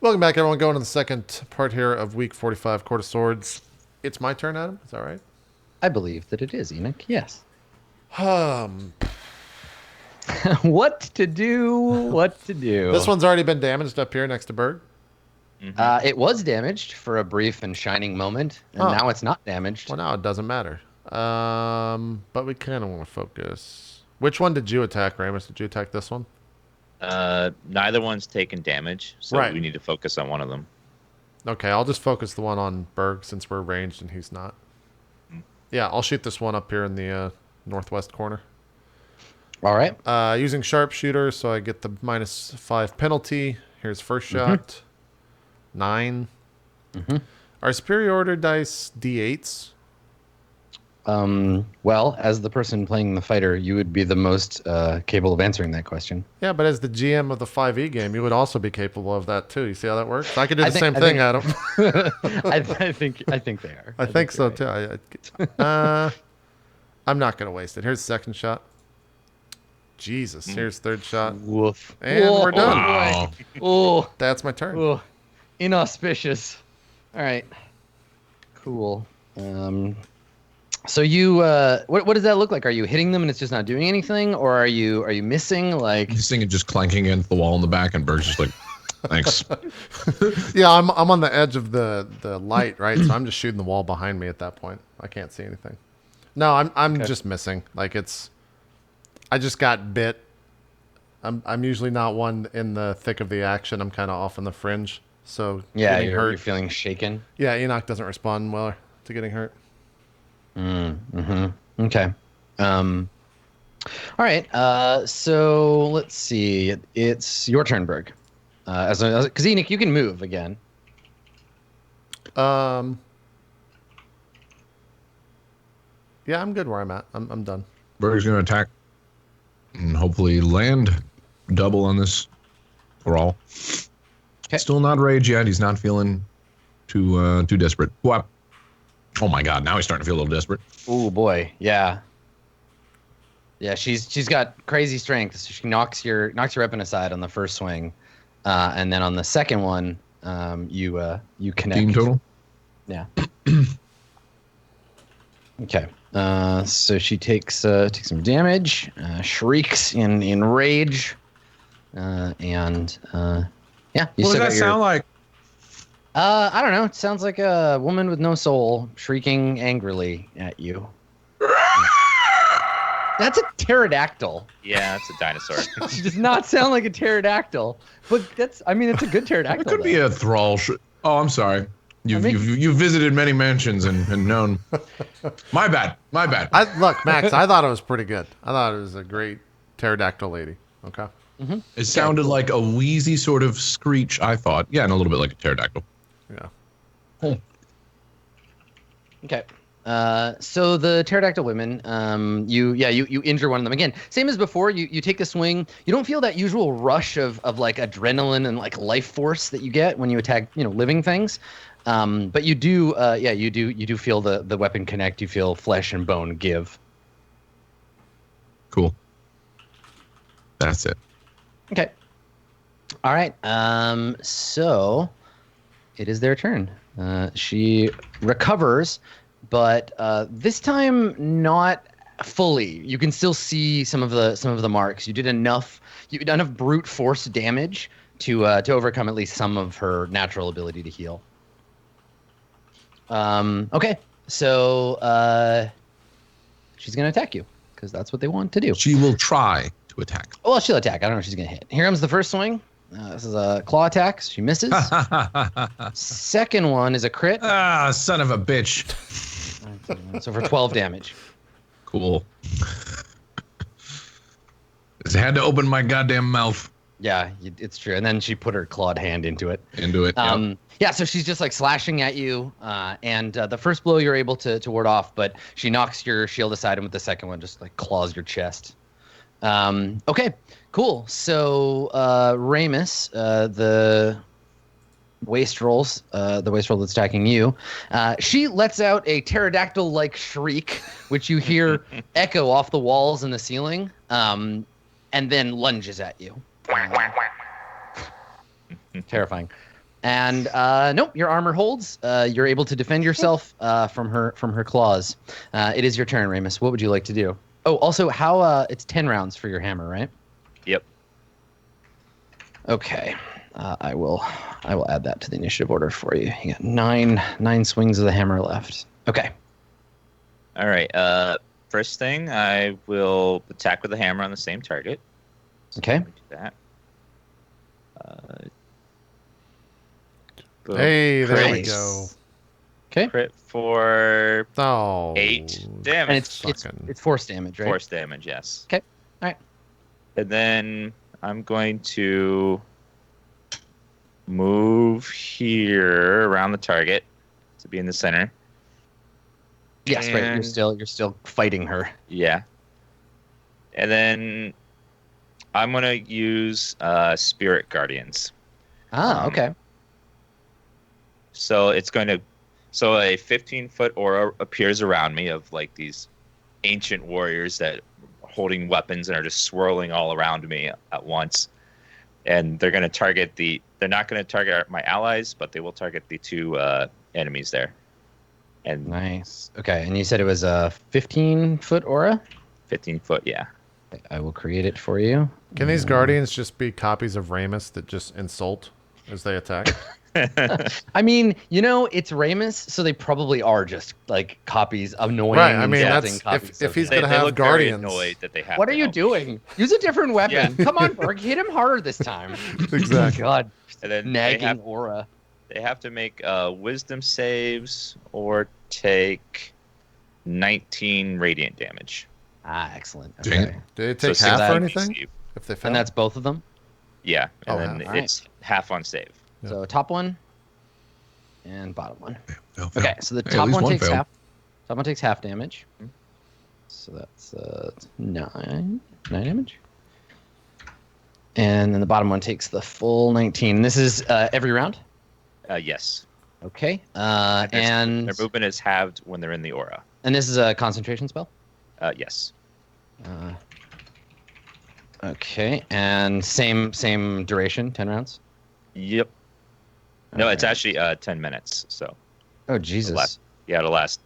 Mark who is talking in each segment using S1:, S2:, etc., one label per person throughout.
S1: Welcome back, everyone. Going to the second part here of week 45, Court of Swords. It's my turn, Adam. Is that right?
S2: I believe that it is, Enoch. Yes.
S1: Um,
S2: What to do? What to do?
S1: this one's already been damaged up here next to Berg.
S2: It was damaged for a brief and shining moment, and now it's not damaged.
S1: Well, now it doesn't matter. But we kind of want to focus. Which one did you attack, Ramos? Did you attack this one?
S3: Neither one's taken damage, so
S1: Right.
S3: we need to focus on one of them.
S1: Okay, I'll just focus the one on Berg since we're ranged and he's not. Yeah, I'll shoot this one up here in the northwest corner.
S2: All right.
S1: Using sharpshooter, so I get the -5 penalty. Here's first shot. 9. Are superior order dice D8s?
S2: Well, as the person playing the fighter, you would be the most capable of answering that question.
S1: Yeah, but as the GM of the 5e game, you would also be capable of that too. You see how that works? I could do the
S2: I
S1: same
S2: think-
S1: thing, Adam.
S2: I think they are.
S1: I think so too. I'm not going to waste it. Here's the second shot. Jesus. Here's third shot.
S2: Woof.
S1: And we're done.
S4: Wow.
S2: Oh,
S1: That's my turn.
S2: oh, inauspicious. All right. Cool. So you, what does that look like? Are you hitting them and it's just not doing anything, or are you missing? Like,
S4: This thing is just clanking against the wall in the back, and Berg's just like, thanks.
S1: Yeah, I'm on the edge of the light, right? So I'm just shooting the wall behind me at that point. I can't see anything. No, I'm just missing. Like I just got bit. I'm usually not one in the thick of the action. I'm kind of off in the fringe. So
S2: yeah,
S1: getting
S2: you're
S1: hurt.
S2: feeling shaken.
S1: Yeah, Enoch doesn't respond well to getting hurt.
S2: Okay. All right. So let's see. It's your turn, Berg. Because Enoch, you can move again.
S1: Yeah, I'm good where I'm at. I'm done.
S4: Berg's going to attack and hopefully land double on this brawl.
S2: Okay.
S4: Still not rage yet. He's not feeling too desperate. Whap. Oh my God! Now he's starting to feel a little desperate.
S2: Oh boy, yeah. Yeah, she's got crazy strength. So she knocks your weapon aside on the first swing, and then on the second one, you connect.
S4: Team total.
S2: Yeah. Okay. So she takes some damage, shrieks in rage, and yeah. You
S4: What does
S2: still
S4: that
S2: got
S4: sound like?
S2: I don't know. It sounds like a woman with no soul shrieking angrily at you. That's a pterodactyl.
S3: Yeah, it's a dinosaur.
S2: It does not sound like a pterodactyl, but it's a good pterodactyl.
S4: It could be
S2: though.
S4: a thrall. Oh, I'm sorry. You've visited many mansions and known. My bad.
S1: Look, Max, I thought it was pretty good. I thought it was a great pterodactyl lady. Okay.
S4: It sounded like a wheezy sort of screech, I thought. Yeah, and a little bit like a pterodactyl.
S1: Yeah.
S4: Oh.
S2: Okay. So the pterodactyl women, you injure one of them again. Same as before. You take the swing. You don't feel that usual rush of like adrenaline and like life force that you get when you attack living things. But you do you do feel the weapon connect. You feel flesh and bone give.
S4: Cool. That's it.
S2: Okay. All right. So it is their turn. She recovers, but this time not fully. You can still see some of the marks. You did enough brute force damage to overcome at least some of her natural ability to heal. Okay. So she's gonna attack you because that's what they want to do.
S4: She will try to attack.
S2: Well, she'll attack. I don't know if she's gonna hit. Here comes the first swing. This is a claw attack. She misses. Second one is a crit.
S4: Ah, son of a bitch.
S2: So for 12 damage.
S4: Cool. Just had to open my goddamn mouth.
S2: Yeah, it's true. And then she put her clawed hand into it.
S4: Into it. Yep.
S2: Yeah, so she's just like slashing at you. And the first blow you're able to ward off, but she knocks your shield aside, and with the second one just like claws your chest. Okay, cool. So Ramos, the wastrels, the wastrel that's attacking you, she lets out a pterodactyl-like shriek, which you hear echo off the walls and the ceiling, and then lunges at you. Terrifying. And nope, your armor holds. You're able to defend yourself from her claws. It is your turn, Ramos. What would you like to do? Oh, also, how it's 10 rounds for your hammer, right?
S3: Yep.
S2: Okay. I will add that to the initiative order for you. You got nine swings of the hammer left. Okay.
S3: All right. First thing, I will attack with the hammer on the same target.
S2: Okay.
S3: Do that. Boom.
S1: Hey, there we
S3: Crit.
S1: go.
S2: Okay.
S3: Crit for
S1: Oh.
S3: 8
S2: And
S3: damage.
S2: it's force damage, right?
S3: Force damage, yes.
S2: Okay. All right.
S3: And then I'm going to move here around the target to be in the center.
S2: Yes, right.
S3: And-
S2: You're still fighting her.
S3: Yeah. And then I'm going to use Spirit Guardians.
S2: Ah, okay.
S3: So it's going to, so a 15-foot aura appears around me of like these ancient warriors that are holding weapons and are just swirling all around me at once. And they're going to target they're not going to target my allies, but they will target the 2 enemies there. And
S2: Nice. Okay, and you said it was a 15-foot aura?
S3: 15-foot, yeah.
S2: Okay, I will create it for you.
S1: Can these guardians just be copies of Ramos that just insult as they attack?
S2: I mean, it's Ramos, so they probably are just like copies, annoying.
S1: Right, I mean,
S2: insulting
S1: that's-
S2: copies
S1: if
S2: of
S1: he's
S2: him.
S1: gonna
S3: They
S1: have
S3: look
S1: guardians.
S3: very annoyed that they have
S2: What
S3: to
S2: are you
S3: help.
S2: doing? Use a different weapon.
S3: Yeah.
S2: Come on, Berg, hit him harder this time.
S1: Exactly.
S2: God,
S3: And then
S2: nagging aura.
S3: they have to make wisdom saves or take 19 radiant damage.
S2: Ah, excellent.
S4: Dang.
S2: Okay.
S1: Did they take
S3: So
S1: half or
S3: 60
S1: anything?
S3: save.
S1: If they fail?
S2: And that's both of them.
S3: Yeah, and
S1: Oh,
S3: then
S1: half.
S3: it's half on save.
S1: Yeah.
S2: So top one and bottom one.
S4: Fail, fail.
S2: Okay, so the
S4: Hey, at
S2: top
S4: least
S2: one
S4: one
S2: takes
S4: failed.
S2: half. Top one takes half damage. So that's 9 damage. And then the bottom one takes the full 19. This is every round.
S3: Yes.
S2: Okay.
S3: Their
S2: And
S3: movement is halved when they're in the aura.
S2: this is a concentration spell.
S3: Yes.
S2: Okay, and same duration, 10 rounds.
S3: Yep. No, it's
S2: Alright.
S3: actually 10 minutes. So
S2: Oh Jesus,
S3: last- it'll last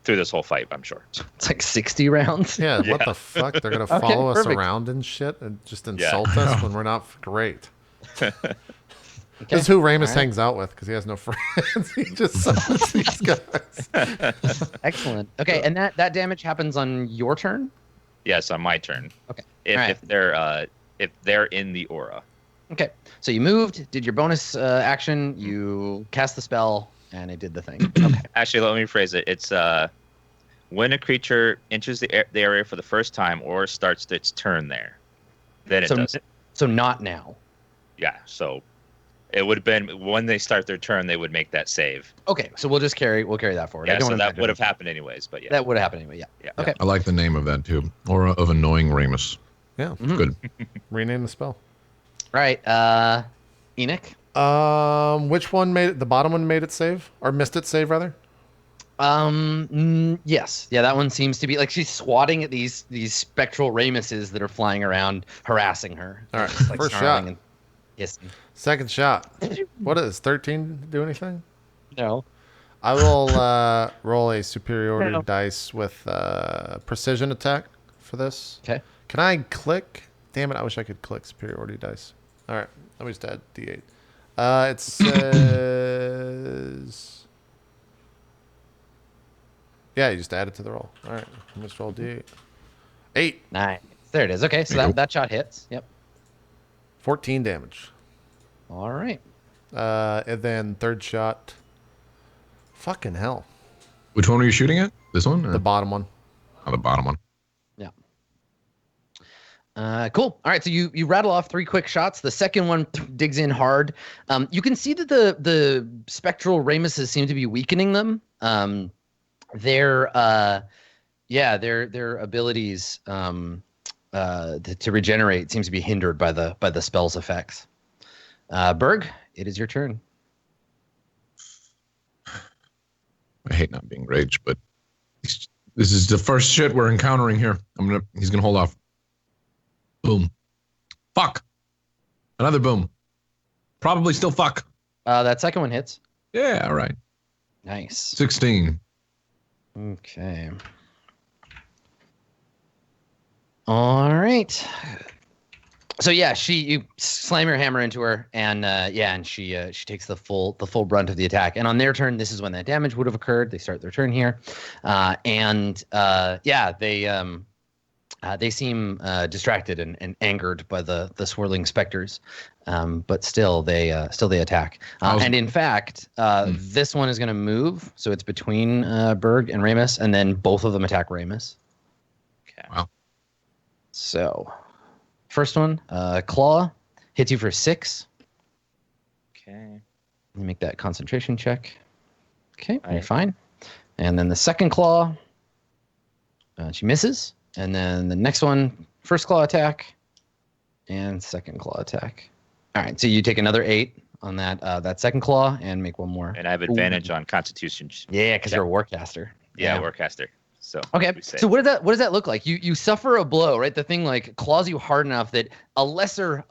S3: through this whole fight, I'm sure.
S2: it's like 60 rounds.
S1: Yeah, what
S3: Yeah.
S1: the fuck? They're gonna
S2: Okay,
S1: follow us
S2: perfect.
S1: around and shit and just
S3: Yeah.
S1: insult us when we're not great.
S2: Okay.
S1: This is who Ramos
S2: Alright.
S1: hangs out with because he has no friends. He just summons these guys.
S2: Excellent. Okay, and that damage happens on your turn.
S3: Yes, on my turn.
S2: Okay.
S3: If,
S2: Alright.
S3: if they're in the aura.
S2: Okay, so you moved, did your bonus action, you cast the spell, and it did the thing. Okay.
S3: Actually, let me rephrase it. It's when a creature enters the area for the first time or starts its turn there, then it does it.
S2: So not now.
S3: Yeah. So it would have been when they start their turn, they would make that save.
S2: Okay, so we'll carry that forward. I
S3: Yeah.
S2: don't
S3: So that
S2: imagine-
S3: would have happened anyways. But yeah.
S2: That would have happened anyway. Yeah.
S3: Yeah.
S2: Okay.
S4: I like the name of that too. Aura of Annoying Ramos.
S1: Yeah,
S2: Mhm.
S4: Good.
S1: rename the spell.
S2: All right. Enoch.
S1: Which one made it? The bottom one made it save or missed it save rather?
S2: Yes. Yeah, that one seems to be like she's swatting at these spectral Ramoses that are flying around, harassing her.
S1: All right,
S2: Just, like,
S1: first
S2: snarling
S1: shot.
S2: and hissing.
S1: Second shot. What is 13 do anything?
S2: No.
S1: I will roll a superiority
S2: No.
S1: dice with precision attack for this.
S2: Okay.
S1: Can I click? Damn it! I wish I could click superiority dice. All right, let me just add D8. It says, yeah, you just add it to the roll. All right, let me just roll D8. 8,
S2: Nice. There it is. Okay, so
S4: There you go.
S2: that shot hits. Yep.
S1: 14 damage.
S2: All right.
S1: And then third shot. Fucking hell,
S4: Which one are you shooting at? This one? Or?
S1: the bottom one.
S4: Oh, the bottom one.
S2: Yeah. Cool. All right, so you rattle off 3 quick shots. The second one digs in hard. You can see that the spectral Ramoses seem to be weakening them. Their abilities to regenerate seems to be hindered by the spell's effects. Berg, it is your turn.
S4: I hate not being raged, but this is the first shit we're encountering here. He's gonna hold off. Boom. Fuck. Another boom. Probably still fuck.
S2: That second one hits.
S4: Yeah, all right.
S2: Nice.
S4: 16.
S2: Okay. All right. So yeah, you slam your hammer into her, and she takes the full brunt of the attack. And on their turn, this is when that damage would have occurred. They start their turn here, they seem distracted and angered by the swirling specters, but still they attack. And in fact, this one is going to move, so it's between Berg and Ramos, and then both of them attack Ramos.
S3: Okay.
S4: Wow.
S2: So, first one, claw, hits you for 6.
S3: Okay.
S2: Let me make that concentration check. Okay,
S3: All
S2: you're
S3: right.
S2: fine. And then the second claw, she misses. And then the next one, first claw attack, and second claw attack. All right, so you take another 8 on that second claw and make one more.
S3: And I have advantage on Constitution.
S2: Yeah, because you're a warcaster.
S3: Yeah, Warcaster. So
S2: Okay, so what does that look like? You suffer a blow, right? The thing like claws you hard enough that a lesser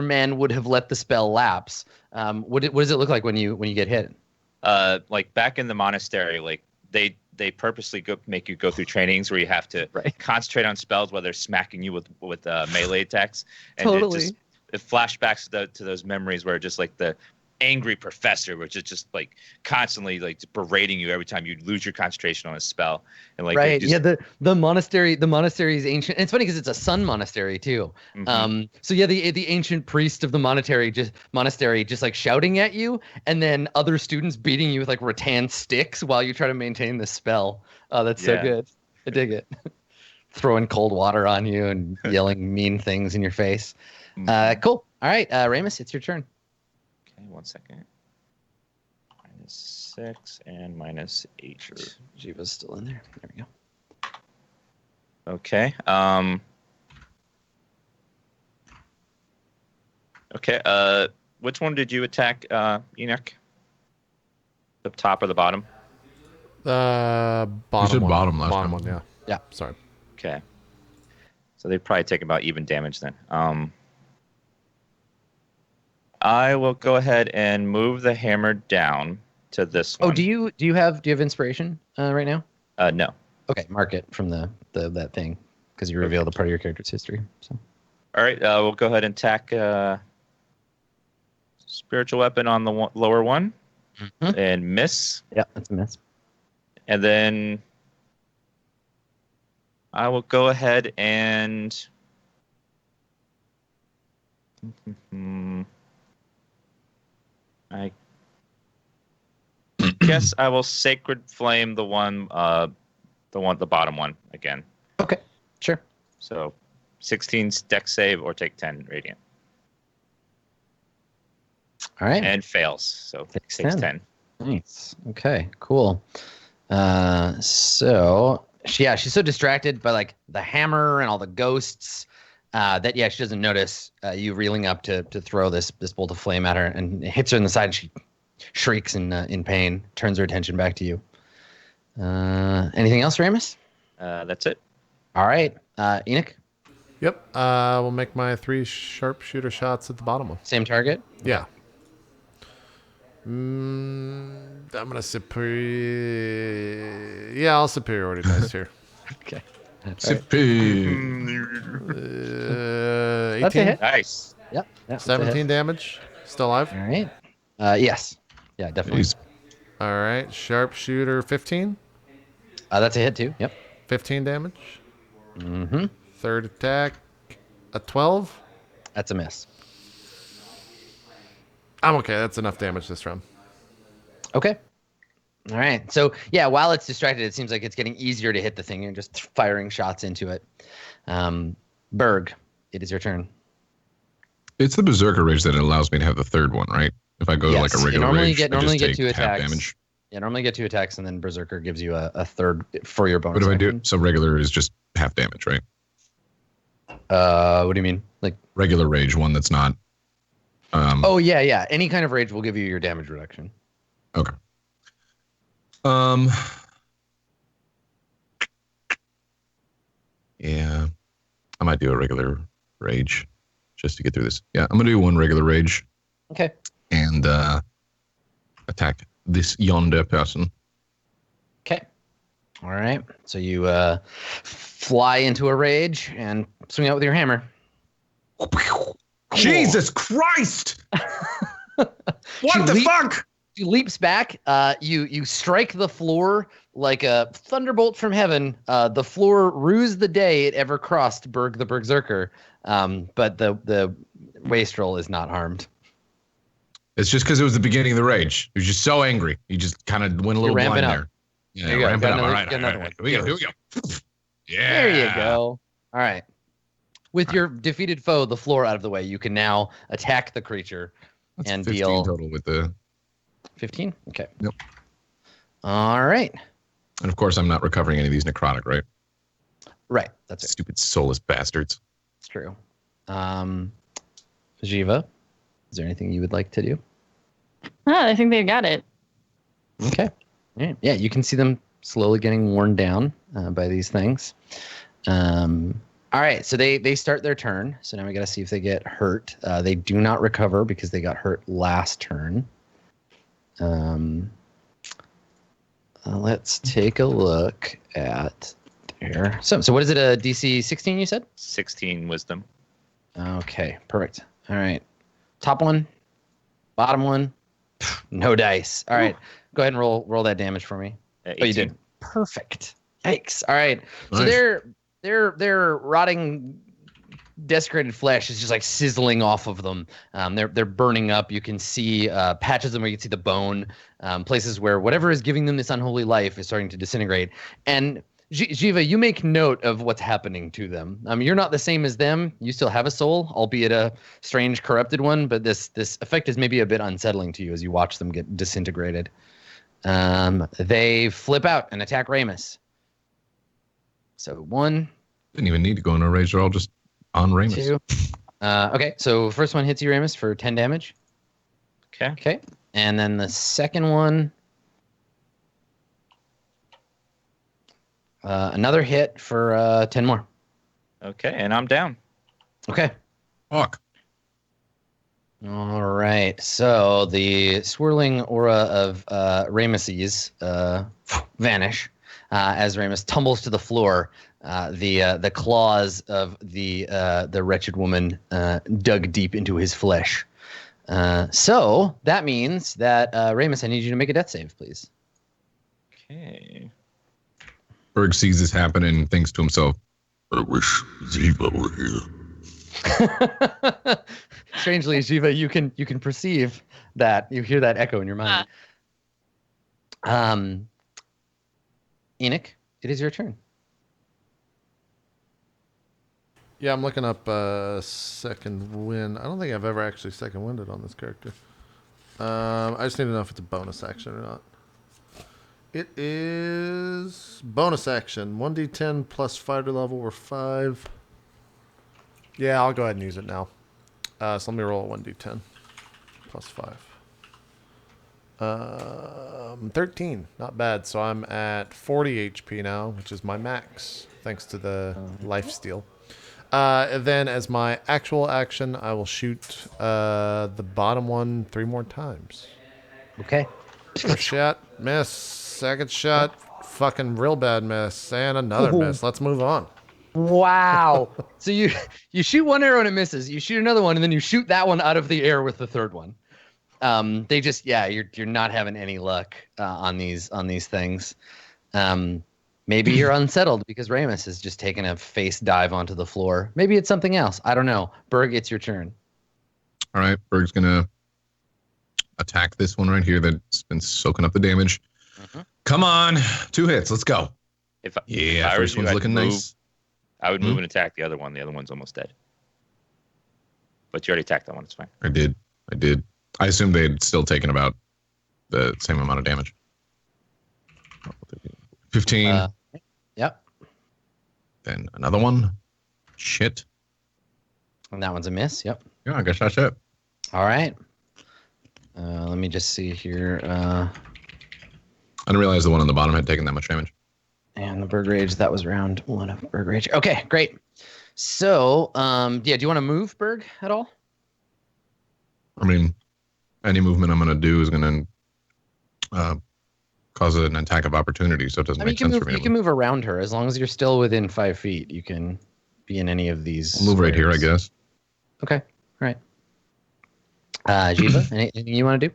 S2: man would have let the spell lapse. What does it look like when you get hit?
S3: Like back in the monastery, like they purposely make you go through trainings where you have to concentrate on spells while they're smacking you with melee attacks. And
S2: Totally.
S3: It flashbacks to those memories where just like the angry professor, which is just like constantly like berating you every time you lose your concentration on a spell. And like
S2: the monastery is ancient. And it's funny because it's a sun monastery too.
S3: Mm-hmm.
S2: So yeah, the ancient priest of the monastery just like shouting at you, and then other students beating you with like rattan sticks while you try to maintain the spell. Oh, that's so good. I dig it. Throwing cold water on you and yelling mean things in your face. Cool. All right, Ramos, it's your turn.
S3: Okay, 1 second. -6 and -8.
S2: Sure. Jiva's still in there. There we go.
S3: Okay. Okay. Which one did you attack, Enoch? The top or the bottom?
S1: Bottom
S4: You said
S1: one.
S4: bottom last
S1: Bottom
S4: time.
S1: one, yeah.
S2: Yeah.
S1: Sorry.
S3: Okay. So they probably take about even damage then. I will go ahead and move the hammer down to this one.
S2: Oh, do you have inspiration right now?
S3: No.
S2: Okay, mark it from that thing because you revealed a part of your character's history. So.
S3: All right. We'll go ahead and attack spiritual weapon on the lower one and miss.
S2: Yeah, that's a miss.
S3: And then I will go ahead and I guess I will sacred flame the bottom one again.
S2: Okay, sure.
S3: So 16 dex save or take 10 radiant.
S2: All right.
S3: And fails. So
S2: Takes
S3: 10.
S2: Nice. Okay, cool. So she's so distracted by like the hammer and all the ghosts that she doesn't notice you reeling up to throw this bolt of flame at her, and it hits her in the side, and she shrieks in pain, turns her attention back to you. Anything else, Ramos?
S3: That's it.
S2: All right. Enoch?
S1: Yep. We'll make my 3 sharpshooter shots at the bottom one.
S2: Same target?
S1: Yeah. I'm gonna I'll superiority dice here.
S2: Okay.
S4: Sippy.
S1: 18.
S2: That's a hit.
S3: Nice.
S2: Yep.
S1: 17 damage. Still alive.
S2: All right. Yes. Yeah, definitely.
S4: Jeez.
S1: All right. Sharpshooter 15.
S2: That's a hit too. Yep.
S1: 15 damage.
S2: Mm-hmm.
S1: Third attack. A 12.
S2: That's a miss.
S1: I'm okay. That's enough damage this round.
S2: Okay. All right. So yeah, while it's distracted, it seems like it's getting easier to hit the thing. You're just firing shots into it. Berg, it is your turn.
S4: It's the Berserker Rage that allows me to have the third one, right? If I go to like a
S2: Yes, you
S4: regular
S2: normally
S4: rage,
S2: get-
S4: I
S2: normally
S4: just
S2: get
S4: take
S2: 2
S4: half
S2: attacks.
S4: damage.
S2: Yeah, normally get 2 attacks, and then Berserker gives you a third for your bonus.
S4: What do I do?
S2: action.
S4: So regular is just half damage, right?
S2: What do you mean? Like?
S4: Regular rage, one that's not.
S2: Oh yeah. Any kind of rage will give you your damage reduction.
S4: Okay. Yeah, I might do a regular rage just to get through this. Yeah, I'm gonna do 1 regular rage,
S2: Okay.
S4: and attack this yonder person.
S2: Okay. All right. So you fly into a rage and swing out with your hammer.
S4: Jesus Christ! What the fuck?
S2: She leaps back. You strike the floor like a thunderbolt from heaven. The floor rues the day it ever crossed Berg the Berserker. But the wastrel is not harmed.
S4: It's just because it was the beginning of the rage. He was just so angry. He just kind of went a little blind there. Yeah,
S2: there you go.
S4: ramp it up.
S2: Another,
S4: All right.
S2: one.
S4: Here we go. Yeah.
S2: There you go. All right. With your defeated foe, the floor out of the way, you can now attack the creature and
S4: 15
S2: deal
S4: total with the
S2: 15. Okay.
S4: Yep.
S2: All right.
S4: And of course, I'm not recovering any of these necrotic, right?
S2: Right. That's it.
S4: Stupid soulless bastards.
S2: It's true. Ziva, is there anything you would like to do?
S5: I think they got it.
S2: Okay. Yeah, you can see them slowly getting worn down by these things. All right, so they start their turn. So now we got to see if they get hurt. They do not recover because they got hurt last turn. Let's take a look at there. So what is it? A DC 16? You said
S3: 16 wisdom.
S2: Okay, perfect. All right, top one, bottom one, no dice. All right, go ahead and roll that damage for me. Oh, you did. Perfect. Thanks. All right.
S4: Nice.
S2: So their rotting, desecrated flesh is just like sizzling off of them. They're burning up. You can see patches of them where you can see the bone, places where whatever is giving them this unholy life is starting to disintegrate. And Ziva, you make note of what's happening to them. You're not the same as them. You still have a soul, albeit a strange, corrupted one. But this effect is maybe a bit unsettling to you as you watch them get disintegrated. They flip out and attack Ramos. So 1.
S4: Didn't even need to go in a rage. They're all just on Ramos.
S2: 2. Okay, so first one hits you, Ramos, for 10 damage.
S3: Okay.
S2: Okay, and then the second one, another hit for 10 more.
S3: Okay, and I'm down.
S2: Okay.
S4: Fuck.
S2: All right. So the swirling aura of Ramesses vanish as Ramos tumbles to the floor. The claws of the wretched woman dug deep into his flesh. So that means that Ramos, I need you to make a death save, please.
S3: Okay.
S4: Berg sees this happen and thinks to himself, I wish Ziva were here.
S2: Strangely, Ziva, you can perceive that. You hear that echo in your mind. Enoch, it is your turn.
S1: Yeah, I'm looking up second wind. I don't think I've ever actually second winded on this character. I just need to know if it's a bonus action or not. It is bonus action. 1d10 plus fighter level or 5. Yeah, I'll go ahead and use it now. So let me roll a 1d10 plus 5. 13, not bad. So I'm at 40 HP now, which is my max, thanks to the life steal. Then as my actual action, I will shoot the bottom one 3 more times.
S2: Okay.
S1: First shot, miss. Second shot, fucking real bad miss. And another miss. Let's move on.
S2: Wow. So you shoot one arrow and it misses. You shoot another one and then you shoot that one out of the air with the third one. They just, you're not having any luck on these things. Maybe you're unsettled because Ramos has just taken a face dive onto the floor. Maybe it's something else. I don't know. Berg, it's your turn.
S4: All right, Berg's gonna attack this one right here that's been soaking up the damage.
S2: Mm-hmm.
S4: Come on, 2 hits. Let's go.
S3: If
S4: Yeah,
S3: I
S4: first
S3: were you,
S4: one's
S3: I'd
S4: looking
S3: move,
S4: nice.
S3: I would move and attack the other one. The other one's almost dead. But you already attacked that one. It's fine.
S4: I did. I assumed they'd still taken about the same amount of damage. 15.
S2: Yep.
S4: Then another one. Shit.
S2: And that one's a miss. Yep.
S4: Yeah, I guess that's it.
S2: All right. Let me just see here.
S4: I didn't realize the one on the bottom had taken that much damage.
S2: And the Berg Rage, that was round 1 of Berg Rage. Okay, great. So, do you want to move, Berg, at all?
S4: I mean, any movement I'm going to do is going to cause an attack of opportunity, so it doesn't
S2: I mean,
S4: make sense for me.
S2: You can move around her as long as you're still within 5 feet. You can be in any of these.
S4: I'll move right here, I guess.
S2: Okay. All right. Ziva, anything you want to do?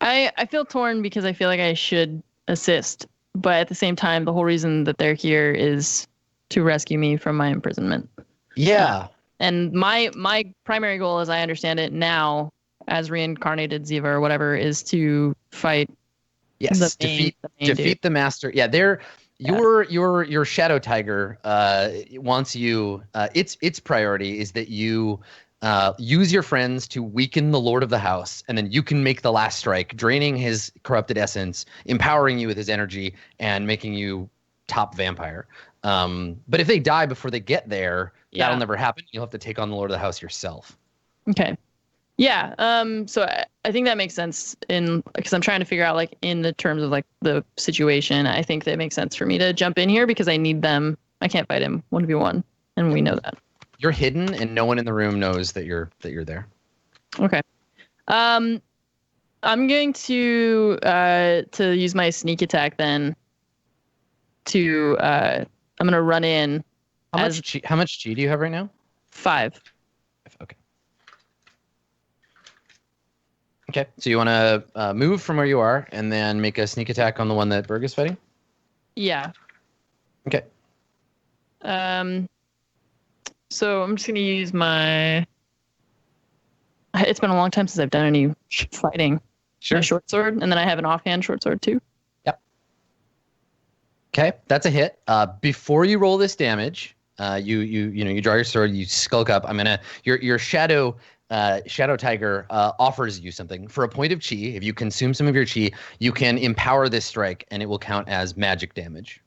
S5: I feel torn because I feel like I should assist, but at the same time, the whole reason that they're here is to rescue me from my imprisonment.
S2: Yeah.
S5: And my primary goal, as I understand it now, as reincarnated Ziva or whatever, is to fight.
S2: Yes. Defeat the master. Yeah. Your shadow tiger wants you. Its priority is that you use your friends to weaken the lord of the house, and then you can make the last strike, draining his corrupted essence, empowering you with his energy, and making you top vampire. But if they die before they get there, that'll never happen. You'll have to take on the lord of the house yourself.
S5: Okay. Yeah. So I think that makes sense because I'm trying to figure out, like, in the terms of like the situation, I think that makes sense for me to jump in here because I need them. I can't fight him 1v1, and we know that.
S2: You're hidden, and no one in the room knows that you're there.
S5: Okay. I'm going to use my sneak attack then. I'm gonna run in.
S2: How much chi do you have right now?
S5: 5.
S2: Okay. Okay. So you want to move from where you are and then make a sneak attack on the one that Berg is fighting?
S5: Yeah.
S2: Okay.
S5: So I'm just gonna use my. It's been a long time since I've done any fighting.
S2: Sure.
S5: My short sword, and then I have an offhand short sword too.
S2: Yep. Okay, that's a hit. Before you roll this damage, you draw your sword, you skulk up. Your shadow tiger offers you something for a point of chi. If you consume some of your chi, you can empower this strike, and it will count as magic damage.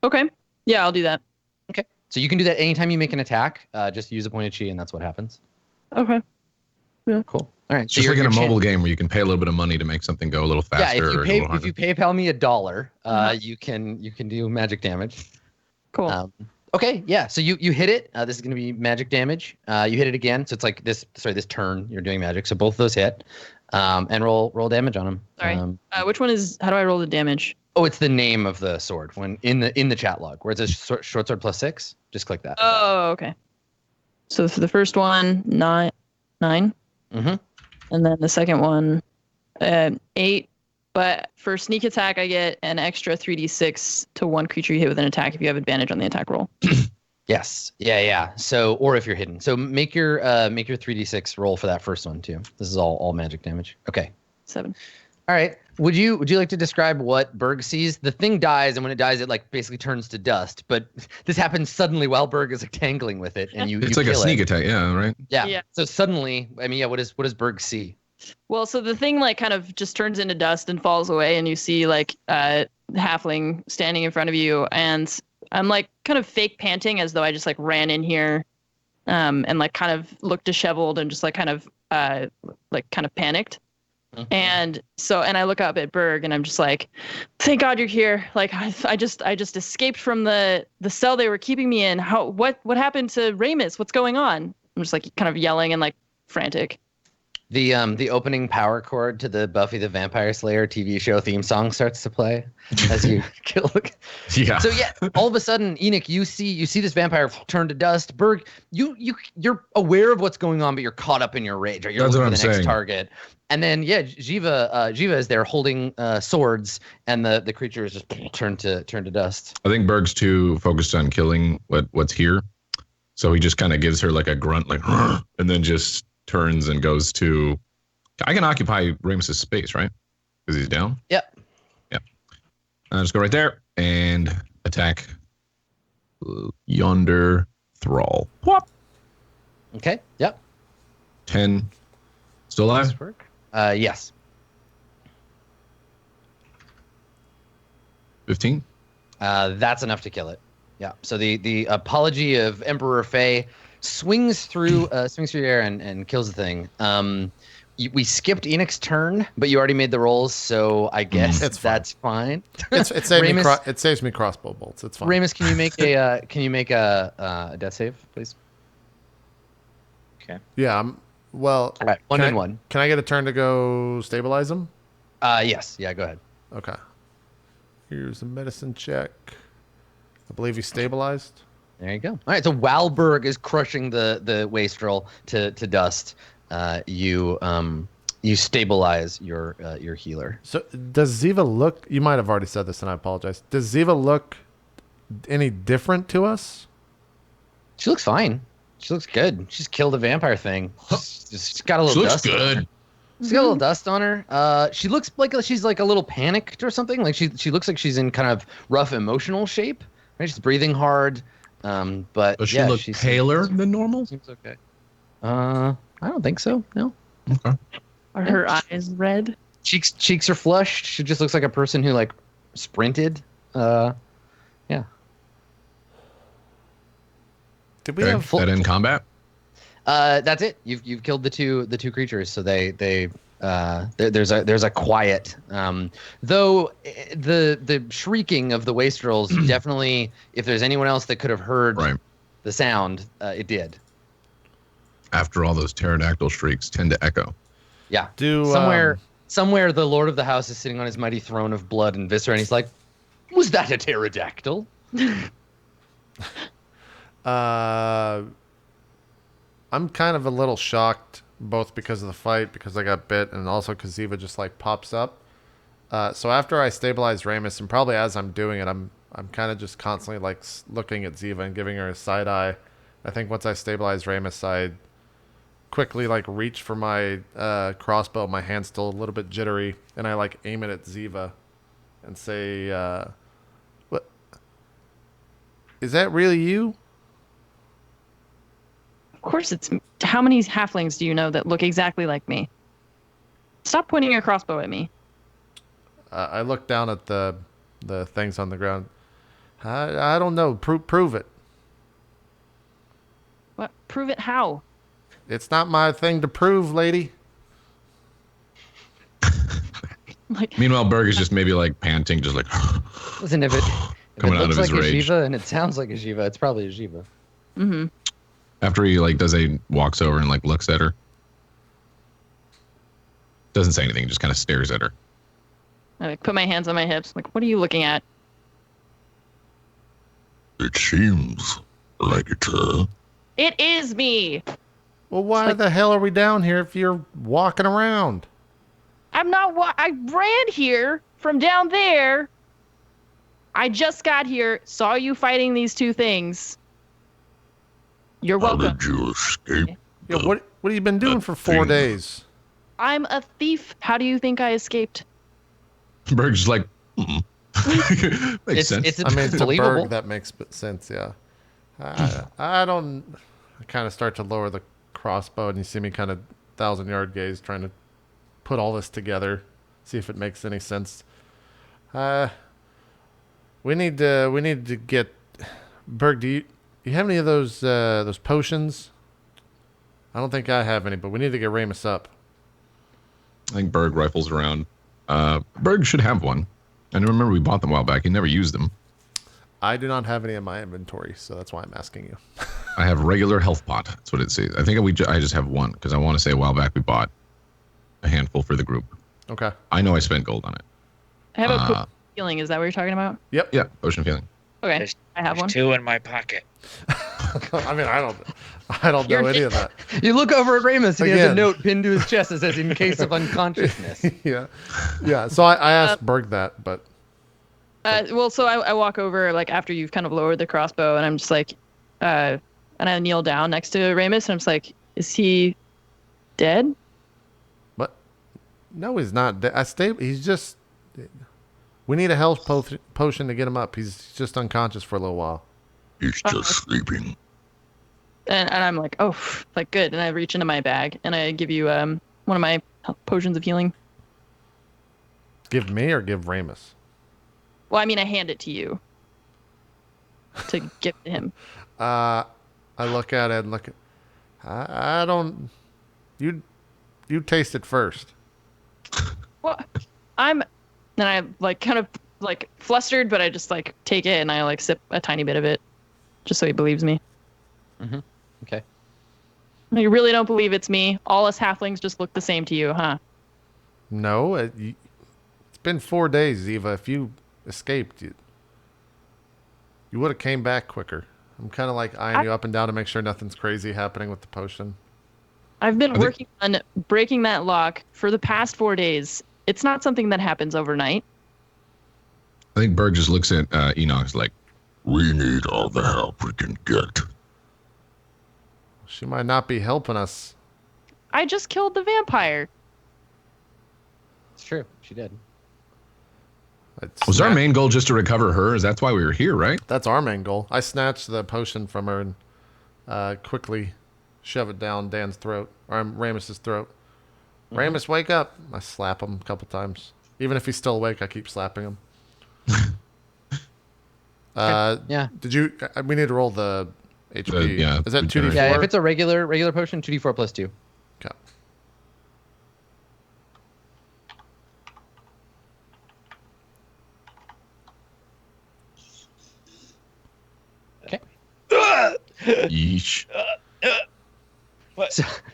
S5: Okay. Yeah, I'll do that.
S2: Okay. So you can do that anytime you make an attack. Just use a point of chi, and that's what happens.
S5: Okay. Yeah.
S2: Cool. All right.
S4: It's just like in a mobile game where you can pay a little bit of money to make something go a little faster.
S2: Yeah, if you PayPal me $1, you can do magic damage.
S5: Cool.
S2: Okay. Yeah. So you hit it. This is going to be magic damage. You hit it again. So it's like this turn you're doing magic. So both of those hit. And roll damage on them.
S5: All right. Which one is? How do I roll the damage?
S2: Oh, it's the name of the sword when in the chat log where it says short sword +6. Just click that.
S5: Oh, okay. So for the first one, 9.
S2: Mm-hmm.
S5: And then the second one, 8. But for sneak attack, I get an extra 3d6 to one creature you hit with an attack if you have advantage on the attack roll.
S2: Yes. Yeah. So, or if you're hidden. So make your 3d6 roll for that first one too. This is all magic damage. Okay.
S5: 7.
S2: All right. Would you like to describe what Berg sees? The thing dies, and when it dies, it like basically turns to dust. But this happens suddenly while Berg is like tangling with it, and
S4: it's like a sneak attack, yeah, right?
S2: Yeah. So suddenly, what does Berg see?
S5: Well, so the thing like kind of just turns into dust and falls away, and you see like halfling standing in front of you, and I'm like kind of fake panting as though I just like ran in here, and like kind of looked disheveled and just like kind of panicked. Mm-hmm. And I look up at Berg and I'm just like, thank God you're here. Like I just escaped from the cell they were keeping me in. What happened to Ramos? What's going on? I'm just like kind of yelling and like frantic.
S2: The opening power chord to the Buffy the Vampire Slayer TV show theme song starts to play as you kill.
S4: Yeah.
S2: So yeah, all of a sudden, Enoch, you see this vampire turn to dust. Berg, you're aware of what's going on, but you're caught up in your rage. Right? You're
S4: That's
S2: looking
S4: what
S2: for the
S4: I'm
S2: next
S4: saying.
S2: target. And then Ziva is there holding swords, and the creature is just turned to dust.
S4: I think Berg's too focused on killing what's here, so he just kind of gives her like a grunt, like, and then just turns and goes to. I can occupy Ramos's space, right? Because he's down.
S2: Yep.
S4: Just go right there and attack yonder thrall. What?
S2: Okay. Yep.
S4: 10. Still alive?
S2: Yes.
S4: 15.
S2: That's enough to kill it. Yeah. So the apology of Emperor Fei swings through the air and kills the thing. We skipped Enoch's turn, but you already made the rolls, so I guess that's fine.
S1: It saves me crossbow bolts. It's fine.
S2: Ramos, can you make a death save, please?
S3: Okay.
S1: Yeah. Well.
S2: All right, one
S1: can
S2: and
S1: I-
S2: one.
S1: Can I get a turn to go stabilize him?
S2: Yes. Yeah. Go ahead.
S1: Okay. Here's a medicine check. I believe he's stabilized.
S2: There you go. All right. So while Berg is crushing the wastrel to dust, you stabilize your healer.
S1: So does Ziva look? You might have already said this, and I apologize. Does Ziva look any different to us?
S2: She looks fine. She looks good. She's killed a vampire thing. She's got a
S4: She
S2: little
S4: looks
S2: dust. On her.
S4: good.
S2: She's got a little dust on her. She looks like she's like a little panicked or something. Like she looks like she's in kind of rough emotional shape. Right? She's breathing hard. But
S4: Does she
S2: yeah,
S4: look
S2: she
S4: paler than normal?
S2: seems okay. I don't think so. No.
S4: Okay.
S5: Are her eyes red?
S2: Cheeks are flushed. She just looks like a person who like sprinted. Yeah.
S1: Did we
S4: Okay.
S1: have?
S4: That in combat?
S2: That's it. You've killed the two creatures. So there's a quiet. Though the shrieking of the wastrels definitely, if there's anyone else that could have heard
S4: Right.
S2: the sound, it did.
S4: After all, those pterodactyl shrieks tend to echo.
S2: Yeah.
S1: Do
S2: Somewhere the Lord of the House is sitting on his mighty throne of blood and viscera, and he's like, "Was that a pterodactyl?"
S1: I'm kind of a little shocked, both because of the fight, because I got bit, and also because Ziva just like pops up. So after I stabilize Ramos, and probably as I'm doing it, I'm kind of just constantly like looking at Ziva and giving her a side eye. I think once I stabilize Ramos, I quickly like reach for my crossbow. My hand's still a little bit jittery, and I like aim it at Ziva, and say, "What? Is that really you?"
S5: Of course it's me. How many halflings do you know that look exactly like me? Stop pointing your crossbow at me.
S1: I look down at the things on the ground. I don't know. Prove it.
S5: What? Prove it how?
S1: It's not my thing to prove, lady.
S5: Like,
S4: Meanwhile, Berg is just maybe like panting, just like
S2: Listen, if it
S4: Coming out
S2: looks
S4: of his
S2: like a
S4: rage.
S2: Shiva and it sounds like a Shiva, it's probably a Shiva.
S5: mm-hmm.
S4: after he like walks over and like looks at her. Doesn't say anything, just kind of stares at her.
S5: I like put my hands on my hips. Like, what are you looking at?
S4: It seems like it's her.
S5: It is me.
S1: Well, why the hell are we down here if you're walking around?
S5: I'm not. I ran here from down there. I just got here. Saw you fighting these two things. You're
S4: How
S5: welcome.
S4: did you escape?
S1: Yeah, what have you been doing for 4
S4: thing.
S1: days?
S5: I'm a thief. How do you think I escaped?
S4: Berg's just like, makes sense.
S2: It's
S1: I mean, to
S2: believable.
S1: Berg, that makes sense, yeah. I kind of start to lower the crossbow, and you see me kind of 1,000-yard gaze trying to put all this together, see if it makes any sense. We need to get Berg. Do you have any of those potions? I don't think I have any, but we need to get Ramos up.
S4: I think Berg rifles around. Berg should have one. I remember we bought them a while back. He never used them.
S1: I do not have any in my inventory, so that's why I'm asking you.
S4: I have regular health pot. That's what it says. I think I just have one because I want to say a while back we bought a handful for the group.
S1: Okay.
S4: I know I spent gold on it.
S5: I have a potion healing. Is that what you're talking about?
S1: Yep.
S4: Yeah, potion of healing.
S5: Okay,
S3: There's-
S5: I have
S3: There's
S5: one.
S3: 2 in my pocket.
S1: I mean, I don't know
S2: You're-
S1: any of that.
S2: You look over at Ramos and he has a
S1: Again.
S2: note pinned to his chest that says, "In case of unconsciousness."
S1: Yeah. So I asked Berg that, but
S5: Well, so I walk over like after you've kind of lowered the crossbow, and I'm just like, and I kneel down next to Ramos, and I'm just like, is he dead?
S1: no, he's not. He's just. We need a health potion to get him up. He's just unconscious for a little while.
S4: He's just sleeping.
S5: And I'm like, oh, like good. And I reach into my bag and I give you one of my potions of healing.
S1: Give me or give Ramos?
S5: Well, I mean, I hand it to you to give to him.
S1: I look at it and look at. I don't. You taste it first.
S5: Well, and I like kind of like flustered, but I just like take it and I like sip a tiny bit of it, just so he believes me.
S2: Okay.
S5: You really don't believe it's me? All us halflings just look the same to you, huh?
S1: No, it's been 4 days, Ziva. If you escaped, you would have came back quicker. I'm kind of like eyeing you up and down to make sure nothing's crazy happening with the potion.
S5: I've been working on breaking that lock for the past 4 days. It's not something that happens overnight.
S4: I think Berg just looks at Enoch like, we need all the help we can get.
S1: She might not be helping us.
S5: I just killed the vampire.
S2: It's true. She did.
S4: Was our main goal just to recover her? That's why we were here, right?
S1: That's our main goal. I snatched the potion from her and quickly shove it down Dan's throat, or Ramos's throat. Ramos, wake up! I slap him a couple times. Even if he's still awake, I keep slapping him.
S2: Yeah.
S1: Did you? We need to roll the HP.
S4: Yeah,
S1: Is that 2d4?
S2: Yeah, if it's a regular potion, 2d4 plus 2.
S1: Okay.
S4: Yeesh.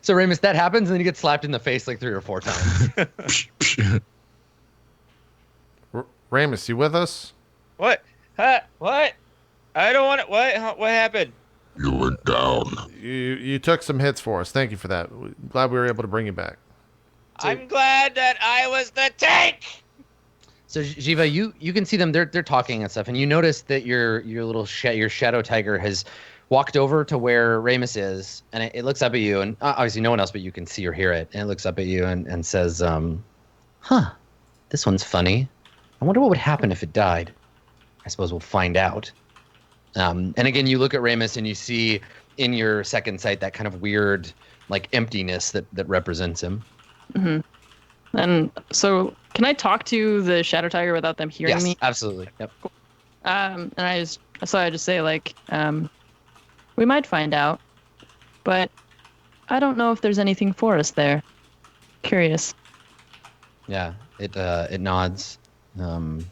S2: So Ramos, that happens, and then you get slapped in the face like 3 or 4 times.
S1: Ramos, you with us?
S3: What? Huh? What? I don't want it. What happened?
S4: You were down.
S1: You took some hits for us. Thank you for that. Glad we were able to bring you back.
S3: I'm glad that I was the tank.
S2: So Ziva, you can see them. They're talking and stuff, and you notice that your little your shadow tiger has walked over to where Ramos is, and it looks up at you, and obviously no one else but you can see or hear it, and it looks up at you and says, "Huh, this one's funny. I wonder what would happen if it died. I suppose we'll find out." And again, you look at Ramos and you see in your second sight that kind of weird, like, emptiness that represents him.
S5: Mm-hmm. And so, can I talk to the shadow tiger without them hearing
S2: Yes,
S5: me?
S2: absolutely. Yep.
S5: And I just say like, we might find out, but I don't know if there's anything for us there. Curious.
S2: Yeah, it nods, and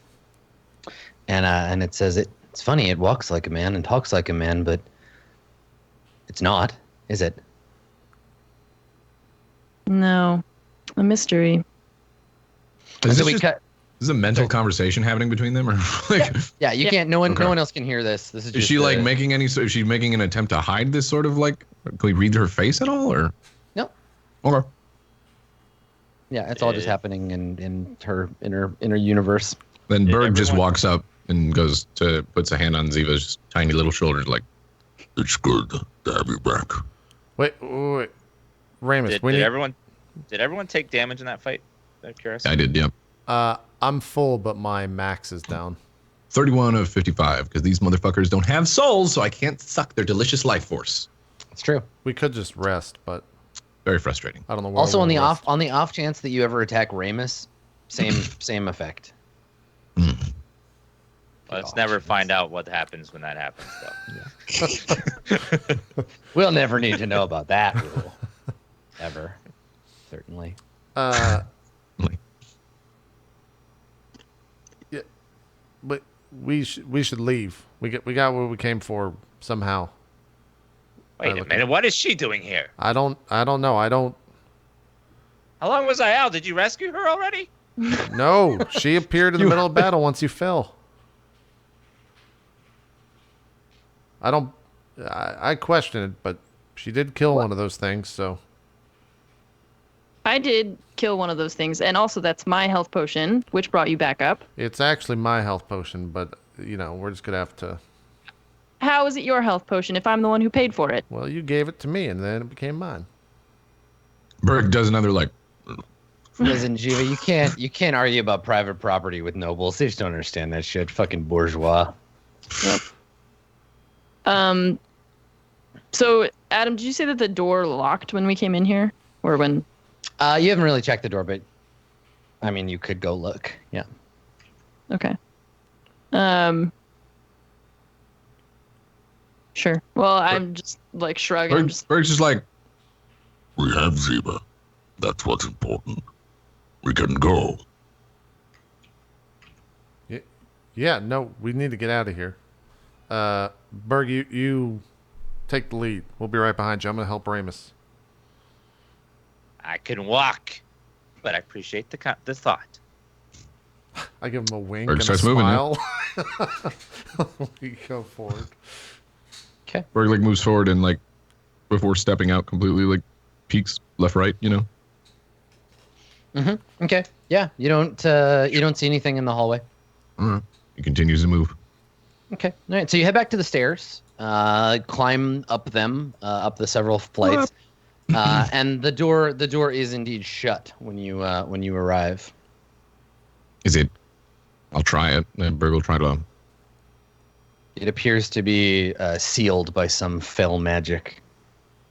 S2: it says it's funny. It walks like a man and talks like a man, but it's not, is it?
S5: No, a mystery.
S4: Is
S2: So
S4: this a mental conversation happening between them, or like?
S2: Yeah, you can't. No one else can hear this. This is.
S4: Is
S2: Just
S4: she like making any? Is she making an attempt to hide this sort of like? Can we read her face at all, or?
S2: No.
S4: Okay.
S2: Yeah, it's all just happening in her inner universe.
S4: Then
S3: Did
S4: Berg just
S3: everyone-
S4: walks up and puts a hand on Ziva's tiny little shoulders, like, it's good to have you back.
S1: Wait. Ramos,
S3: Did everyone take damage in that fight? Out of curiosity?
S4: I did, yeah.
S1: I'm full, but my max is down.
S4: 31 of 55, because these motherfuckers don't have souls, so I can't suck their delicious life force.
S2: It's true.
S1: We could just rest, but
S4: Very frustrating.
S1: I don't know where
S2: Also, on
S1: we'll
S2: the
S1: rest.
S2: off chance that you ever attack Ramos, same effect.
S3: Let's never find out what happens when that happens, though.
S2: We'll never need to know about that rule, ever. Certainly.
S1: Yeah, but we should leave. We got what we came for somehow.
S3: Wait a minute. What is she doing here?
S1: I don't know. I don't
S3: How long was I out? Did you rescue her already?
S1: know. She appeared in the middle of battle once you fell. I question it, but she did kill one of those things, so
S5: I did kill one of those things, and also that's my health potion, which brought you back up.
S1: it's actually my health potion, but we're just gonna have to.
S5: How is it your health potion if I'm the one who paid for it?
S1: Well, you gave it to me, and then it became mine.
S4: Berg does another, like,
S2: Listen, Jiva, you can't argue about private property with nobles. They just don't understand that shit. Fucking bourgeois.
S5: Yep. So Adam, did you say that the door locked when we came in here, or when?
S2: You haven't really checked the door, but I mean, you could go look. Yeah.
S5: Okay. Sure. Well, I'm just like shrugging. I'm just
S4: Berg's just like,
S6: We have Ziva. That's what's important. We can go.
S1: Yeah, no, we need to get out of here. Berg, you take the lead. We'll be right behind you. I'm gonna help Ramos.
S3: I can walk, but I appreciate the thought.
S1: I give him a wink
S4: Berg
S1: and a
S4: starts moving now.
S1: smile. We go forward.
S2: Okay.
S4: Berg like moves forward and like before stepping out completely, like peeks left, right.
S2: Okay. Yeah. You don't see anything in the hallway.
S4: All right. He continues to move.
S2: Okay. All right. So you head back to the stairs, climb up them, up the several flights, and the door is indeed shut when you arrive.
S4: Is it? I'll try it. And Berg will try to.
S2: It appears to be sealed by some fell magic.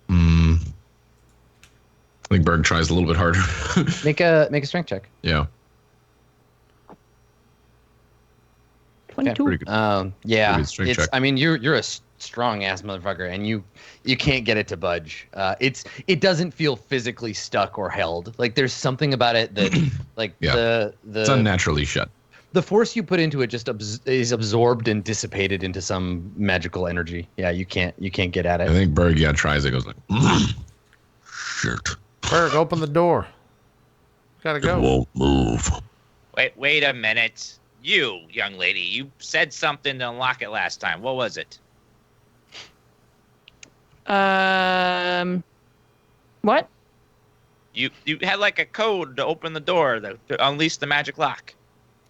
S4: I think Berg tries a little bit harder.
S2: Make a strength check.
S4: Yeah.
S5: 22.
S4: Pretty good.
S2: Yeah.
S4: Pretty good strength check.
S2: I mean, you're a strong ass motherfucker, and you can't get it to budge. It doesn't feel physically stuck or held. Like there's something about it that, like
S4: Yeah. It's unnaturally shut.
S2: the force you put into it just is absorbed and dissipated into some magical energy. Yeah, you can't get at
S4: I
S2: it.
S4: think Berg tries it. Goes like,
S6: Shit.
S1: Berg, open the door. Gotta
S6: It
S1: go.
S6: won't move.
S3: Wait a minute. You, young lady, you said something to unlock it last time. What was it?
S5: What?
S3: You had like a code to open the door to unleash the magic lock.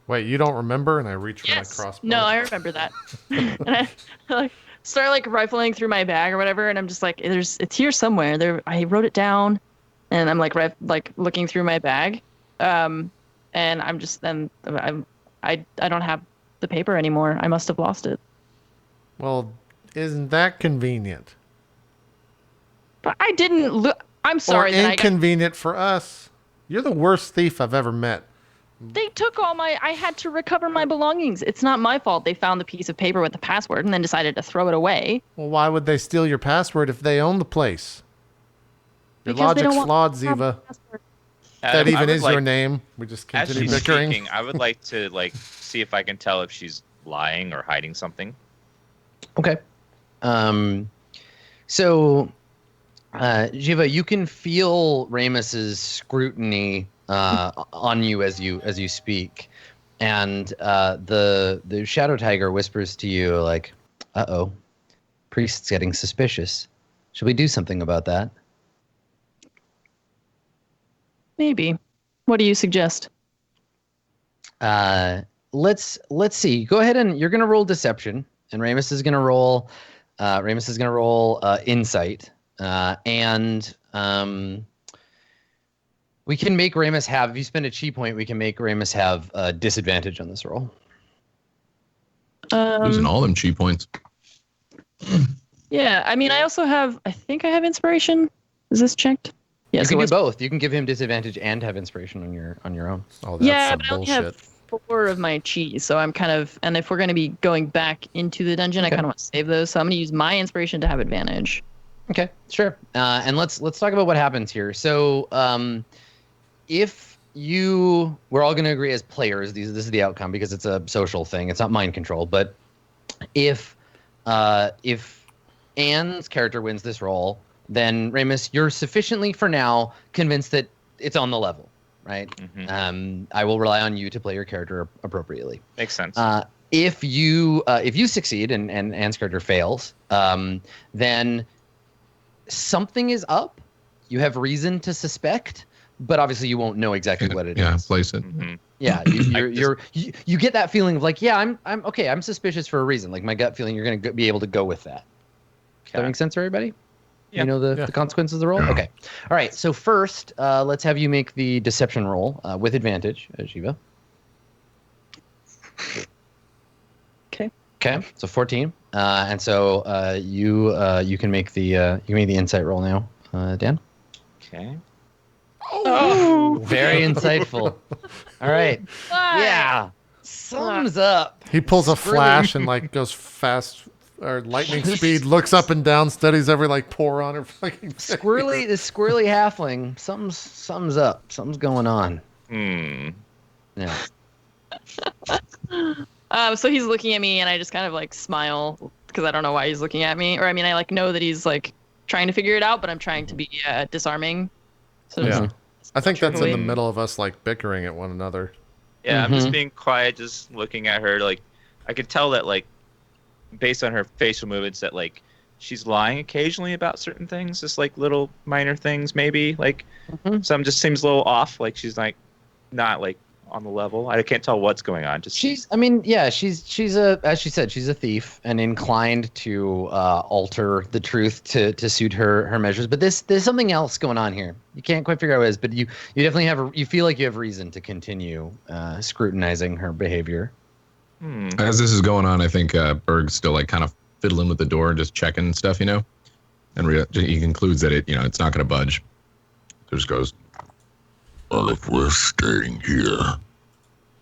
S1: Wait, you don't remember? And I reach for
S5: Yes.
S1: my crossbow.
S5: No, I remember that. And I like start like rifling through my bag or whatever, and I'm just like, it's here somewhere. There, I wrote it down, and I'm like looking through my bag, and I'm just I don't have the paper anymore. I must have lost it.
S1: Well, isn't that convenient?
S5: But I didn't look. I'm sorry
S1: or
S5: that
S1: inconvenient for us. You're the worst thief I've ever met.
S5: they took all my. I had to recover my belongings. It's not my fault. They found the piece of paper with the password and then decided to throw it away.
S1: Well, why would they steal your password if they own the place? Your
S5: Because they
S1: logic's
S5: don't want
S1: flawed,
S5: to have
S1: Ziva.
S5: the password.
S1: That
S3: I
S1: even
S3: would
S1: is
S3: like,
S1: your name. We just
S3: As
S1: continue
S3: she's
S1: bickering.
S3: speaking, I would like to see if I can tell if she's lying or hiding something.
S2: Okay. So, Jiva, you can feel Ramos's scrutiny on you as you speak, and the Shadow Tiger whispers to you like, "Uh-oh, priest's getting suspicious. Should we do something about that?"
S5: Maybe. What do you suggest?
S2: Let's see. Go ahead and you're gonna roll deception, and Ramos is gonna roll. Insight, and we can make Ramos have. If you spend a chi point, we can make Ramos have a disadvantage on this roll.
S4: losing all them chi points.
S5: Yeah, I mean, I also have. I think I have inspiration. Is this checked?
S2: You
S5: Yes,
S2: can
S5: it
S2: do
S5: was.
S2: both. You can give him disadvantage and have inspiration on your own.
S1: Oh, that's
S5: Yeah,
S1: some
S5: but I only
S1: bullshit.
S5: have 4 of my chi, so I'm kind of. And if we're going to be going back into the dungeon, I
S2: Okay.
S5: kind of want to save those. So I'm going to use my inspiration to have advantage.
S2: Okay, sure. And let's talk about what happens here. So, if we're all going to agree as players, this is the outcome because it's a social thing. It's not mind control. But if Anne's character wins this roll, then Ramos, you're sufficiently for now convinced that it's on the level, right?
S3: Mm-hmm.
S2: I will rely on you to play your character appropriately.
S3: Makes sense.
S2: If you succeed and Anne's character fails, then something is up. You have reason to suspect, but obviously you won't know exactly what it is.
S4: Yeah, place it.
S3: Mm-hmm.
S2: Yeah, you get that feeling of like, yeah, I'm okay. I'm suspicious for a reason. Like my gut feeling, you're going to be able to go with that. Does that make sense to everybody?
S3: Yeah.
S2: You know the consequences of the roll?
S6: Yeah.
S2: Okay. All right. So first, let's have you make the deception roll with advantage, Shiva.
S5: Okay.
S2: Okay. So 14. And so you can make the insight roll now, Dan.
S3: Okay.
S5: Oh.
S2: Very insightful. All right. Yeah. Sums up.
S1: He pulls a
S2: Squirrely.
S1: flash and like goes fast or lightning speed, looks up and down, studies every like pore on her fucking face.
S2: The squirrely halfling. Something's up. Something's going on.
S3: Hmm.
S2: Yeah.
S5: So he's looking at me, and I just kind of like smile because I don't know why he's looking at me. Or I mean, I like know that he's like trying to figure it out, but I'm trying to be disarming. So
S1: Yeah.
S5: just
S1: I think that's in the
S5: Truly.
S1: middle of us like bickering at one another.
S3: Yeah, I'm just
S2: Mhm.
S3: being quiet, just looking at her. Like, I could tell that, like, based on her facial movements, that like she's lying occasionally about certain things, just like little minor things, maybe. Like,
S2: Mhm.
S3: some just seems a little off. Like she's like not like on the level. I can't tell what's going on. Just
S2: She's a, as she said, she's a thief and inclined to alter the truth to suit her measures. But there's something else going on here. You can't quite figure out what it is, but you definitely you feel like you have reason to continue scrutinizing her behavior.
S4: As this is going on, I think Berg's still like kind of fiddling with the door, just checking stuff, you know. And he concludes that it's not going to budge. So just goes,
S6: Well, if we're staying here,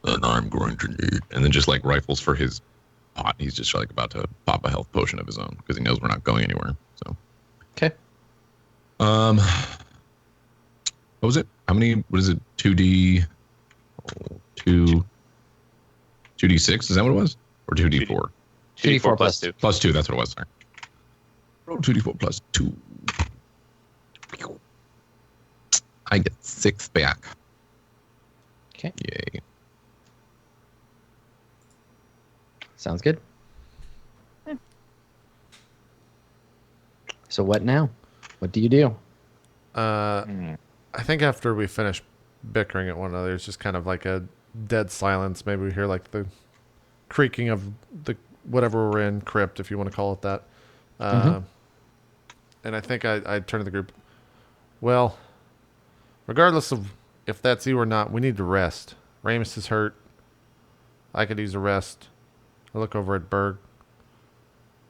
S6: then I'm going to need.
S4: and then just like rifles for his pot. He's just like about to pop a health potion of his own because he knows we're not going anywhere. So,
S2: Okay.
S4: what was it? How many? What is it? 2d6? Is that what it was? Or 2d4?
S2: 2d4
S3: plus 2.
S4: Plus 2. That's what it was. Sorry. Roll 2d4 plus 2. I get 6 back.
S2: Okay.
S4: Yay.
S2: Sounds good. So what now? What do you do?
S1: I think after we finish bickering at one another, it's just kind of like a dead silence. Maybe we hear like the creaking of the whatever we're in, crypt, if you want to call it that. And I think I turn to the group. Well, regardless of if that's you or not, we need to rest. Ramos is hurt. I could use a rest. I look over at Berg.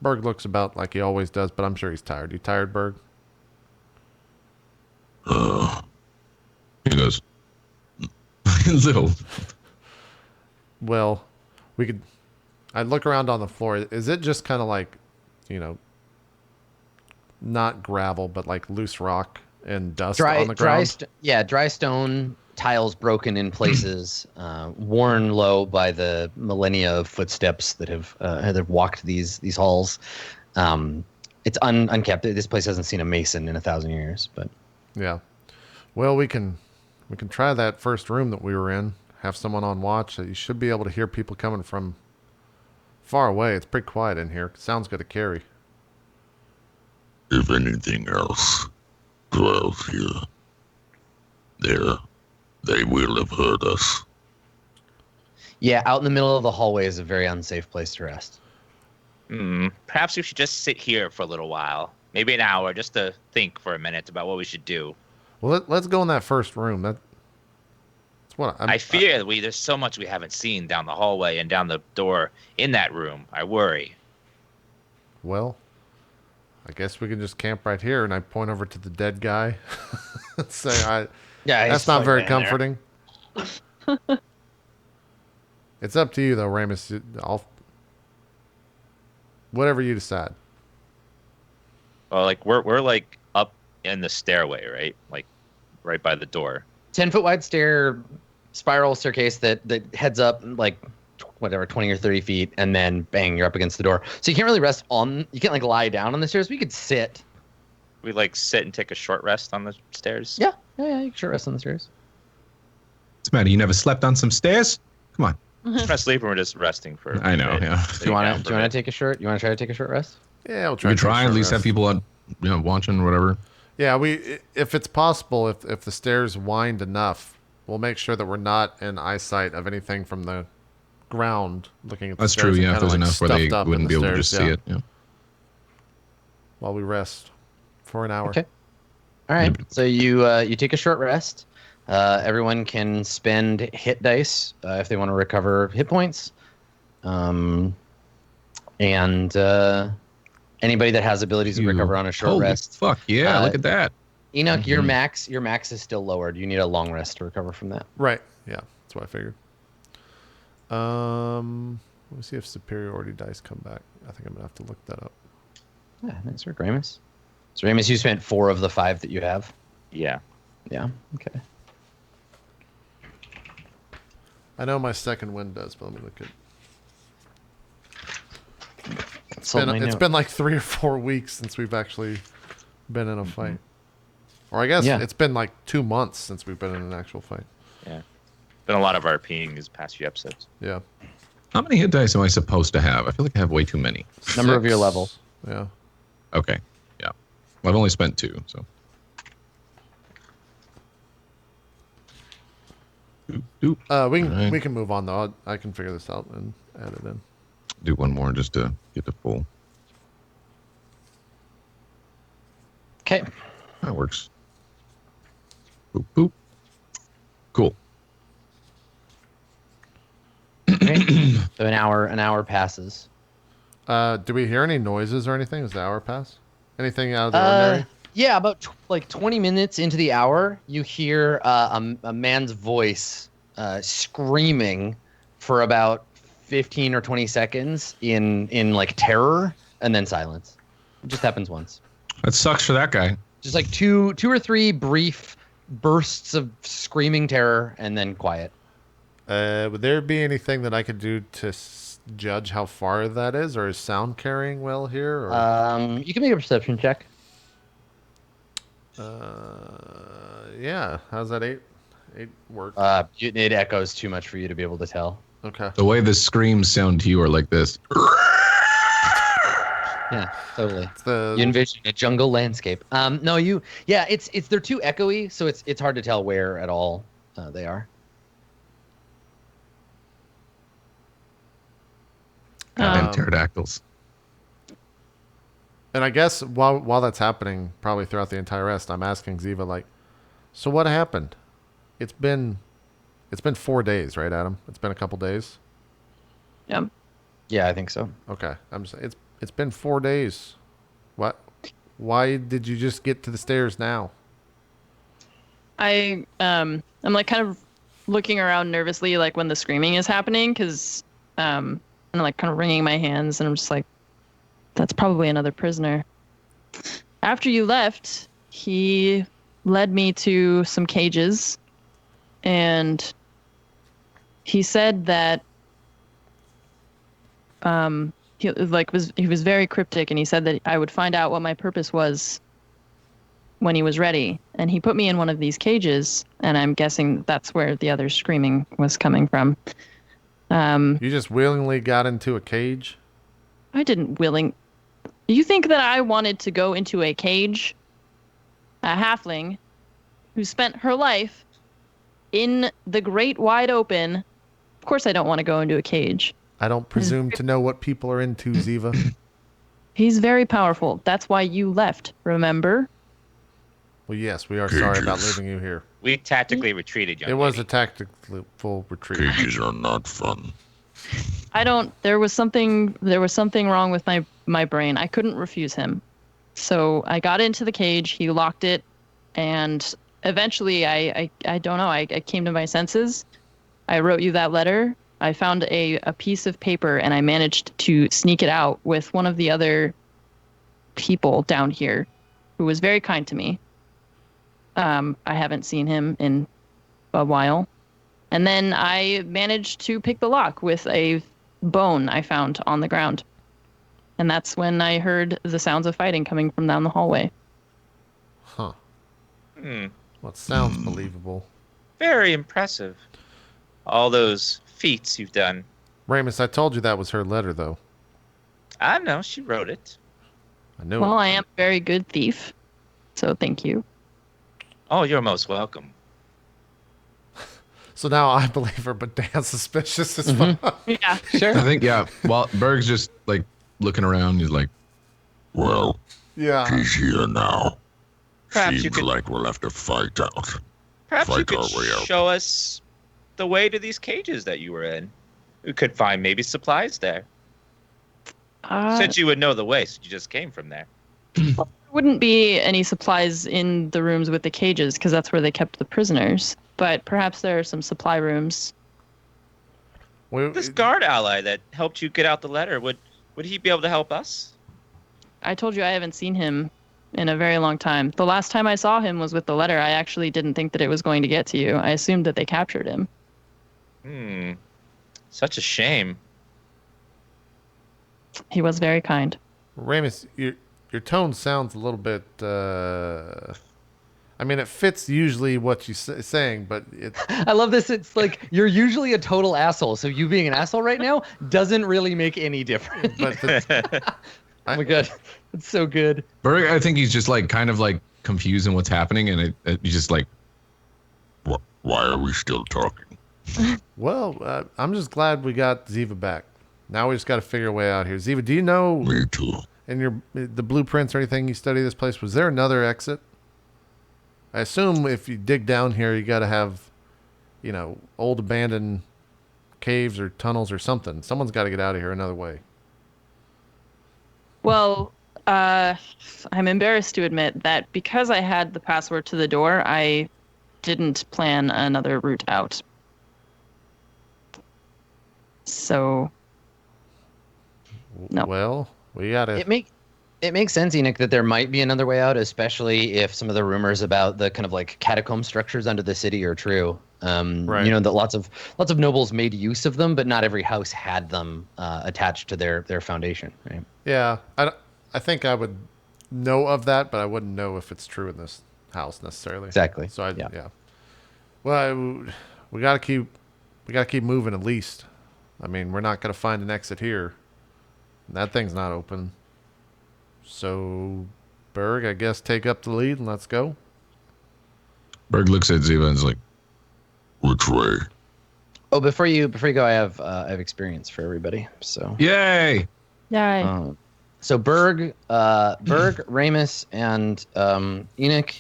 S1: Berg looks about like he always does, but I'm sure he's tired. You tired, Berg?
S4: He goes, little.
S1: Well, we could. I'd look around on the floor. Is it just kind of like, not gravel, but like loose rock and dust on the ground?
S2: Dry stone tiles broken in places, worn low by the millennia of footsteps that have walked these halls. It's unkept. This place hasn't seen a mason in 1,000 years, but
S1: Yeah. Well, we can try that first room that we were in. Have someone on watch. You should be able to hear people coming from far away. It's pretty quiet in here. Sounds good to carry.
S6: If anything else dwells here, they will have heard us.
S2: yeah, out in the middle of the hallway is a very unsafe place to rest.
S3: Perhaps we should just sit here for a little while, maybe an hour, just to think for a minute about what we should do.
S1: Well, let's go in that first room. That's what
S3: I fear there's so much we haven't seen down the hallway and down the door in that room. I worry.
S1: Well, I guess we can just camp right here. And I point over to the dead guy. Say, that's not very comforting. It's up to you, though, Ramos. Whatever you decide.
S3: Well, like we're like up in the stairway, right? Like right by the door.
S2: 10-foot wide spiral staircase that heads up like whatever 20 or 30 feet, and then bang, you're up against the door. So you can't really rest on. You can't like lie down on the stairs. We could sit.
S3: We like sit and take a short rest on the stairs.
S2: Yeah. You can sure rest on the stairs.
S4: What's the matter? You never slept on some stairs? Come on.
S3: We're not sleeping. We're just resting for.
S4: I know, yeah.
S2: Do you want to take a short? You want to try to take a short rest?
S1: Yeah, we'll
S4: We
S1: try.
S4: could
S1: to take a
S4: try at
S1: short
S4: least have
S1: rest.
S4: people on, watching or whatever.
S1: Yeah, if it's possible, if the stairs wind enough, we'll make sure that we're not in eyesight of anything from the ground looking at the
S4: That's true,
S1: stairs. And
S4: yeah. If
S1: kinda,
S4: there's
S1: like,
S4: enough where they
S1: stuffed up in
S4: wouldn't
S1: the
S4: be able to
S1: stairs,
S4: just see it. Yeah.
S1: while we rest for an hour.
S2: Okay. All right. So you take a short rest. Everyone can spend hit dice if they want to recover hit points. And anybody that has abilities to recover on a short
S4: Holy
S2: rest.
S4: fuck, yeah,
S2: Uh,
S4: look at that.
S2: Enoch, your max is still lowered. You need a long rest to recover from that.
S1: Right. Yeah, that's what I figured. Let me see if superiority dice come back. I think I'm gonna have to look that up.
S2: Yeah, nice work, Ramos. So Ramos, you spent 4 of the 5 that you have.
S3: Yeah.
S2: Yeah. Okay.
S1: I know my second win does, but let me look at. It's
S2: Consult my
S1: been
S2: note.
S1: like 3 or 4 weeks since we've actually been in a fight. Or I guess
S2: Yeah.
S1: it's been like 2 months since we've been in an actual fight.
S3: Yeah. Been a lot of RPing these past few episodes.
S1: Yeah.
S4: How many hit dice am I supposed to have? I feel like I have way too many.
S2: Number of your
S1: 6.
S2: level.
S1: Yeah.
S4: Okay. Yeah. Well, I've only spent 2, so. Doop, doop.
S1: We
S4: Alright.
S1: can move on though. I can figure this out and add it in.
S4: Do one more just to get to full.
S2: Okay.
S4: That works. Boop, boop. Cool.
S2: Okay. So an hour passes.
S1: Do we hear any noises or anything as the hour pass? Anything out of the ordinary?
S2: Yeah, about like 20 minutes into the hour, you hear a man's voice screaming for about 15 or 20 seconds in like terror, and then silence. It just happens once.
S4: That sucks for that guy.
S2: Just like two or three brief bursts of screaming terror, and then quiet.
S1: Would there be anything that I could do to judge how far that is, or is sound carrying well here? Or?
S2: You can make a perception check.
S1: Yeah. How's that 8 work?
S2: It echoes too much for you to be able to tell.
S1: Okay.
S4: The way the screams sound to you are like this.
S2: Yeah, totally.
S1: It's the
S2: You envision a jungle landscape. They're too echoey, so it's hard to tell where at all they are.
S4: Goddamn pterodactyls.
S1: And I guess while that's happening, probably throughout the entire rest, I'm asking Ziva like, so what happened? It's been 4 days, right, Adam? It's been a couple days.
S5: Yep.
S2: Yeah, I think so.
S1: Okay. I'm just it's been 4 days. What? Why did you just get to the stairs now?
S5: I'm like kind of looking around nervously, like when the screaming is happening, because I'm like kind of wringing my hands, and I'm just like, that's probably another prisoner. After you left, he led me to some cages, and he said that he was very cryptic, and he said that I would find out what my purpose was when he was ready. And he put me in one of these cages, and I'm guessing that's where the other screaming was coming from.
S1: You just willingly got into a cage?
S5: I didn't You think that I wanted to go into a cage? A halfling who spent her life in the great wide open. Of course I don't want to go into a cage.
S1: I don't presume to know what people are into, Ziva.
S5: He's very powerful. That's why you left, remember?
S1: Well, yes, we are sorry about
S6: Cages.
S1: leaving you here.
S3: We tactically retreated, young
S1: It was a
S3: lady.
S1: tactical retreat.
S6: Cages are not fun.
S5: There was something wrong with my brain. I couldn't refuse him. So I got into the cage, he locked it, and eventually I don't know, I came to my senses. I wrote you that letter. I found a piece of paper, and I managed to sneak it out with one of the other people down here who was very kind to me. I haven't seen him in a while. And then I managed to pick the lock with a bone I found on the ground. And that's when I heard the sounds of fighting coming from down the hallway.
S1: Huh.
S3: Hmm.
S1: Well, it sounds believable.
S3: Very impressive. All those feats you've done.
S1: Ramos, I told you that was her letter, though.
S3: I know, she wrote it.
S1: I knew
S5: Well,
S1: it.
S5: I am a very good thief. So thank you.
S3: Oh, you're most welcome.
S1: So now I believe her, but Dan's suspicious as fuck.
S5: Yeah.
S2: Sure.
S4: I think, yeah. Well, Berg's just like looking around. He's like,
S6: Well,
S1: Yeah.
S6: he's here now.
S3: Perhaps you
S6: Seems
S3: could-
S6: like we'll have to fight out.
S3: Perhaps you
S6: Fight
S3: could
S6: our way out.
S3: show us the way to these cages that you were in. We could find maybe supplies there. Since you would know the way, since you just came from there.
S5: There wouldn't be any supplies in the rooms with the cages because that's where they kept the prisoners. But perhaps there are some supply rooms.
S3: This guard ally that helped you get out the letter, would he be able to help us?
S5: I told you I haven't seen him in a very long time. The last time I saw him was with the letter. I actually didn't think that it was going to get to you. I assumed that they captured him.
S3: Such a shame.
S5: He was very kind.
S1: Ramos, your tone sounds a little bit I mean, it fits usually what you're saying, but it.
S2: I love this. It's like you're usually a total asshole, so you being an asshole right now doesn't really make any difference.
S1: But the,
S2: Oh my god, it's so good.
S4: Berg, I think he's just like kind of like confused in what's happening, and he's just like,
S6: Why are we still talking?
S1: well, I'm just glad we got Ziva back. Now we just got to figure a way out here. Ziva, do you know
S6: Me too.
S1: in the blueprints or anything you study this place, was there another exit? I assume if you dig down here, you got to have, old abandoned caves or tunnels or something. Someone's got to get out of here another way.
S5: Well, I'm embarrassed to admit that because I had the password to the door, I didn't plan another route out. So, no.
S1: Well, we got to.
S2: It makes sense, Enoch, that there might be another way out, especially if some of the rumors about the kind of like catacomb structures under the city are true.
S1: Right.
S2: That lots of nobles made use of them, but not every house had them attached to their foundation. Right?
S1: Yeah, I think I would know of that, but I wouldn't know if it's true in this house necessarily.
S2: Exactly.
S1: So yeah. Well, we gotta keep moving at least. I mean, we're not gonna find an exit here. That thing's not open. So, Berg, I guess take up the lead and let's go.
S4: Berg looks at Ziva and is like,
S6: Which way?
S2: Oh, before you go, I have experience for everybody. So
S4: yay!
S5: Yeah.
S2: so Berg, Ramos, and Enoch,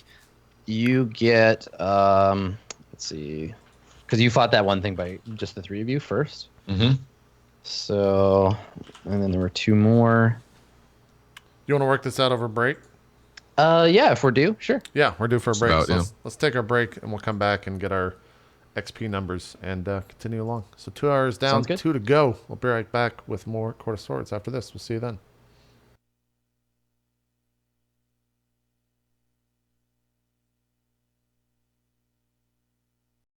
S2: you get let's see, because you fought that one thing by just the three of you first.
S4: Mm-hmm.
S2: So, and then there were two more.
S1: You want to work this out over break?
S2: Yeah, if we're due, sure.
S1: Yeah, we're due for a break.
S4: about,
S1: So
S4: yeah.
S1: let's take our break and we'll come back and get our XP numbers and continue along. So 2 hours down,
S2: Sounds good.
S1: 2 to go. We'll be right back with more Court of Swords after this. We'll see you then.